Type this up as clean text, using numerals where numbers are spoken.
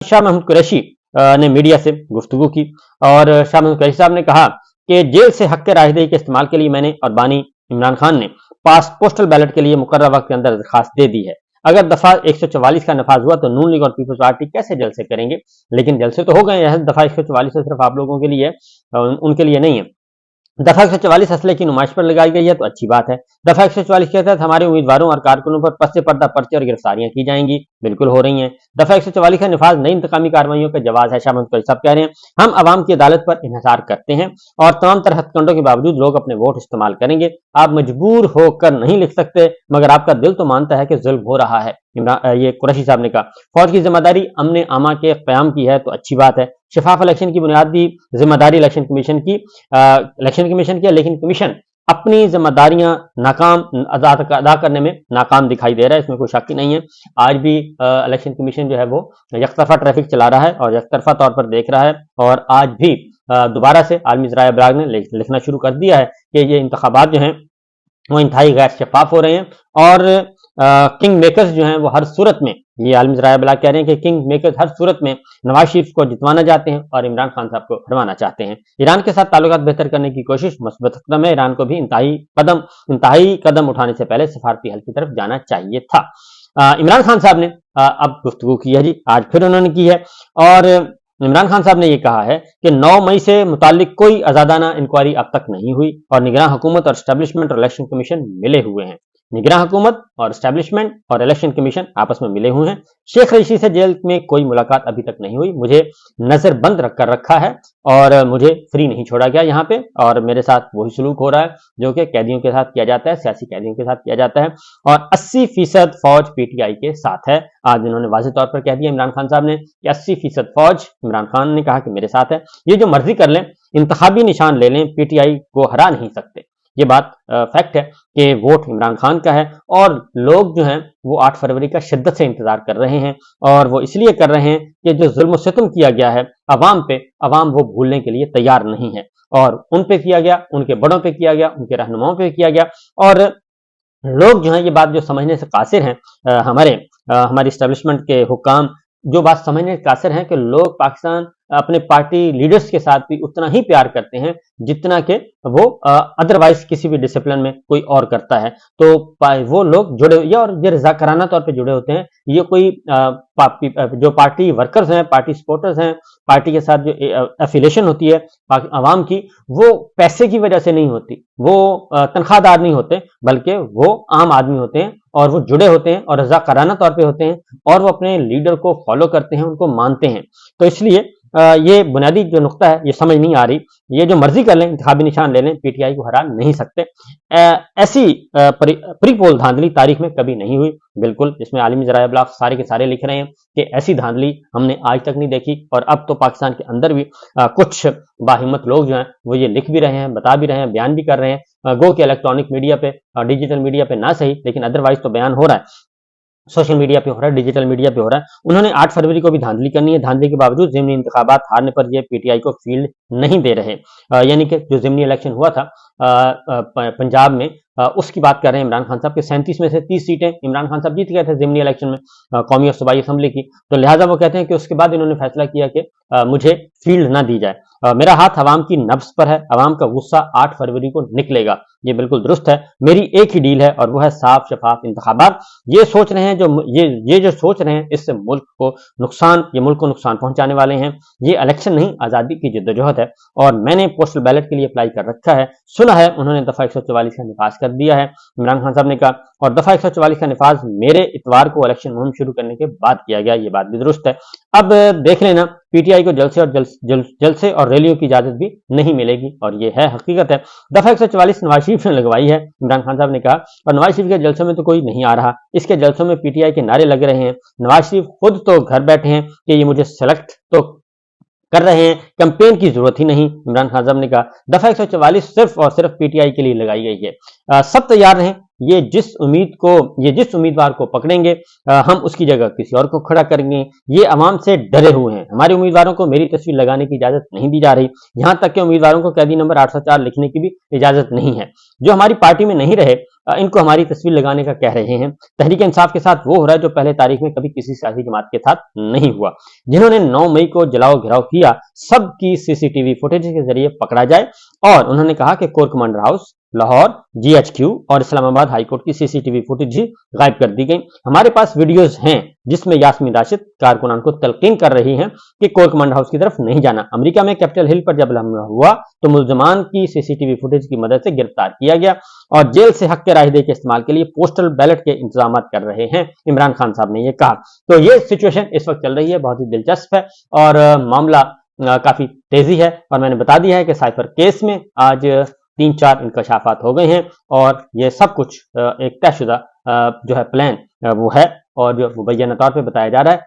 शाह महमूद कुरैशी ने मीडिया से गुफ्तगू की और शाह महमूद कुरैशी साहब ने कहा कि जेल से हक राहदही के इस्तेमाल के लिए मैंने और बानी इमरान खान ने पोस्टल बैलेट के लिए मुकर्रर वक्त के अंदर दरखास्त दे दी है। अगर दफा 144 का नफाज हुआ तो नून लीग और पीपल्स पार्टी कैसे जलसे करेंगे, लेकिन जलसे तो हो गए। यह दफा 144 तो सिर्फ आप लोगों के लिए है, उनके लिए नहीं है। दफा 144 असले की नुमाइश पर लगाई गई है तो अच्छी बात है। दफा 144 के तहत हमारे उम्मीदवारों और कारकुनों पर पस से पर्दा पर्चे और गिरफ्तारियां की जाएंगी, बिल्कुल हो रही हैं। दफा 144 का निफाज नई इंतकामी कार्रवाइयों का जवाब है। शाह महमूद कुरैशी साहब कह रहे हैं, हम अवाम की अदालत पर इंहिसार करते हैं और तमाम तरह हथकंडों के बावजूद लोग अपने वोट इस्तेमाल करेंगे। आप मजबूर होकर नहीं लिख सकते, मगर आपका दिल तो मानता है कि जुल्म हो रहा है। ये कुरैशी साहब ने कहा। फौज की जिम्मेदारी अमन आमा के क्याम की है तो अच्छी बात है। शफाफ इलेक्शन की बुनियादी जिम्मेदारी इलेक्शन कमीशन की है, लेकिन कमीशन अपनी जिम्मेदारियां अदा करने में नाकाम दिखाई दे रहा है, इसमें कोई शक ही नहीं है। आज भी इलेक्शन कमीशन जो है वो यकतरफा ट्रैफिक चला रहा है और यकतरफा तौर पर देख रहा है और आज भी दोबारा से आलमी ज़राए इबलाग ने लिखना शुरू कर दिया है कि ये इंतखाबात जो हैं वो इंतहाई गैर शफाफ हो रहे हैं और किंग मेकर्स जो हैं वो हर सूरत में, ये आलमी ज़राए इबलाग कह रहे हैं कि किंग मेकर्स हर सूरत में नवाज शरीफ को जितवाना चाहते हैं और इमरान खान साहब को हटवाना चाहते हैं। ईरान के साथ ताल्लुकात बेहतर करने की कोशिश मुस्बत कदम है। ईरान को भी इंतहाई कदम उठाने से पहले सफारती हल की तरफ जाना चाहिए था। इमरान खान साहब ने अब गुफ्तगू की है जी, आज फिर उन्होंने की है और इमरान खान साहब ने यह कहा है कि 9 मई से मुतालिक कोई आजादाना इंक्वायरी अब तक नहीं हुई और निगरान हुकूमत और एस्टेब्लिशमेंट और इलेक्शन कमीशन मिले हुए हैं। निगरान हुकूमत और एस्टेब्लिशमेंट और इलेक्शन कमीशन आपस में मिले हुए हैं। शेख रईसी से जेल में कोई मुलाकात अभी तक नहीं हुई, मुझे नजरबंद रखा है और मुझे फ्री नहीं छोड़ा गया यहाँ पे और मेरे साथ वही सलूक हो रहा है जो कि कैदियों के साथ किया जाता है, सियासी कैदियों के साथ किया जाता है और 80% फौज पीटीआई के साथ है। आज इन्होंने वाज़ेह तौर पर कह दिया इमरान खान साहब ने कि 80% फौज, इमरान खान ने कहा कि मेरे साथ है। ये जो मर्जी कर लें, इंतखाबी निशान ले लें, पीटीआई को हरा नहीं सकते। ये बात फैक्ट है कि वोट इमरान खान का है और लोग जो हैं वो 8 फरवरी का शिद्दत से इंतजार कर रहे हैं और वो इसलिए कर रहे हैं कि जो जुल्म सितम किया गया है अवाम पे, अवाम वो भूलने के लिए तैयार नहीं है और उन पे किया गया, उनके बड़ों पे किया गया, उनके रहनुमाओं पे किया गया और लोग जो है ये बात जो समझने से कासिर हैं, हमारी इस्टेब्लिशमेंट के हुक्काम जो बात समझने से कासिर हैं कि लोग पाकिस्तान अपने पार्टी लीडर्स के साथ भी उतना ही प्यार करते हैं जितना कि वो अदरवाइज किसी भी डिसिप्लिन में कोई और करता है। तो वो लोग जुड़े या और ये रज़ाकाराना तौर पे जुड़े होते हैं। ये कोई जो पार्टी वर्कर्स हैं, पार्टी सपोर्टर्स हैं, पार्टी के साथ जो एफिलेशन होती है अवाम की, वो पैसे की वजह से नहीं होती, वो तनख्वाहदार नहीं होते, बल्कि वो आम आदमी होते हैं और वो जुड़े होते हैं और रज़ाकाराना तौर पे होते हैं और वो अपने लीडर को फॉलो करते हैं, उनको मानते हैं। तो इसलिए ये बुनियादी जो नुक्ता है ये समझ नहीं आ रही। ये जो मर्जी कर लें, इंतखाबी निशान ले लें, पीटीआई को हरा नहीं सकते। ऐसी प्री पोल धांधली तारीख में कभी नहीं हुई। बिल्कुल, इसमें आलमी ज़राए इबलाग सारे के सारे लिख रहे हैं कि ऐसी धांधली हमने आज तक नहीं देखी और अब तो पाकिस्तान के अंदर भी कुछ बाहिम्मत लोग जो हैं वो ये लिख भी रहे हैं, बता भी रहे हैं, बयान भी कर रहे हैं। गो के इलेक्ट्रॉनिक मीडिया पे और डिजिटल मीडिया पे ना सही, लेकिन अदरवाइज तो बयान हो रहा है, सोशल मीडिया पे हो रहा है, डिजिटल मीडिया पे हो रहा है। उन्होंने 8 फरवरी को भी धांधली करनी है। धांधली के बावजूद ज़िमनी इंतखाबात हारने पर ये पीटीआई को फील्ड नहीं दे रहे। यानी कि जो ज़िमनी इलेक्शन हुआ था पंजाब में, उसकी बात कर रहे हैं इमरान खान साहब के 37 में से 30 सीटें इमरान खान साहब जीत गए थे ज़िमनी इलेक्शन में कौमी और सूबाई असम्बली की। तो लिहाजा वो कहते हैं कि उसके बाद इन्होंने फैसला किया कि मुझे फील्ड ना दी जाए। मेरा हाथ अवाम की नब्ज पर है, अवाम का गुस्सा 8 फरवरी को निकलेगा। ये बिल्कुल दुरुस्त है। मेरी एक ही डील है और वो है साफ शफाफ इंतखाबात। ये सोच रहे हैं जो सोच रहे हैं, इससे मुल्क को नुकसान पहुंचाने वाले हैं। ये इलेक्शन नहीं, आज़ादी की जद्दोजहद है और मैंने पोस्टल बैलेट के लिए अप्लाई कर रखा है। सुना है उन्होंने दफा 144 का निफाज कर दिया है, इमरान खान साहब ने कहा, और दफा 144 का निफाज मेरे इतवार को इलेक्शन मुहिम शुरू करने के बाद किया गया। ये बात भी दुरुस्त है। अब देख लेना, पीटीआई को जलसे और रैलियों की इजाजत भी नहीं मिलेगी और ये है हकीकत है। दफा 144 नवाज शरीफ ने लगवाई है, इमरान खान साहब ने कहा, और नवाज शरीफ के जलसों में तो कोई नहीं आ रहा, इसके जलसों में पीटीआई के नारे लग रहे हैं। नवाज शरीफ खुद तो घर बैठे हैं कि ये मुझे सेलेक्ट तो कर रहे हैं, कैंपेन की जरूरत ही नहीं। इमरान खान साहब ने कहा दफा 144 सिर्फ और सिर्फ पीटीआई के लिए लगाई गई है। सब तैयार रहें, ये जिस उम्मीदवार को पकड़ेंगे हम उसकी जगह किसी और को खड़ा करेंगे। ये अवाम से डरे हुए हैं। हमारे उम्मीदवारों को मेरी तस्वीर लगाने की इजाजत नहीं दी जा रही। यहां तक कि उम्मीदवारों को कैदी नंबर 804 लिखने की भी इजाजत नहीं है। जो हमारी पार्टी में नहीं रहे इनको हमारी तस्वीर लगाने का कह रहे हैं। तहरीक इंसाफ के साथ वो हो रहा है जो पहले तारीख में कभी किसी सियासी जमात के साथ नहीं हुआ। जिन्होंने 9 मई को जलाओ घिराव किया, सबकी सीसीटीवी फुटेज के जरिए पकड़ा जाए। और उन्होंने कहा कि core commander house, Lahore, GHQ और इस्लामाबाद हाईकोर्ट की सीसीटीवी फुटेज ही गायब कर दी गई। हमारे पास वीडियोज हैं जिसमें यास्मीन राशिद कारकुनान को तलकीन कर रही हैं कि कोर कमांडर हाउस की तरफ नहीं जाना। अमेरिका में कैपिटल हिल पर जब हमला हुआ तो मुल्जमान की सीसीटीवी फुटेज की मदद से गिरफ्तार किया गया और जेल से हक के राहदही के इस्तेमाल के लिए पोस्टल बैलेट के इंतजाम कर रहे हैं, इमरान खान साहब ने यह कहा। तो ये सिचुएशन इस वक्त चल रही है, बहुत ही दिलचस्प है और मामला काफी तेजी है। और मैंने बता दिया है कि साइफर केस में आज 3-4 इंकशाफात हो गए हैं और ये सब कुछ एक तयशुदा जो है प्लान वो है और जो मुबैना तौर पे बताया जा रहा है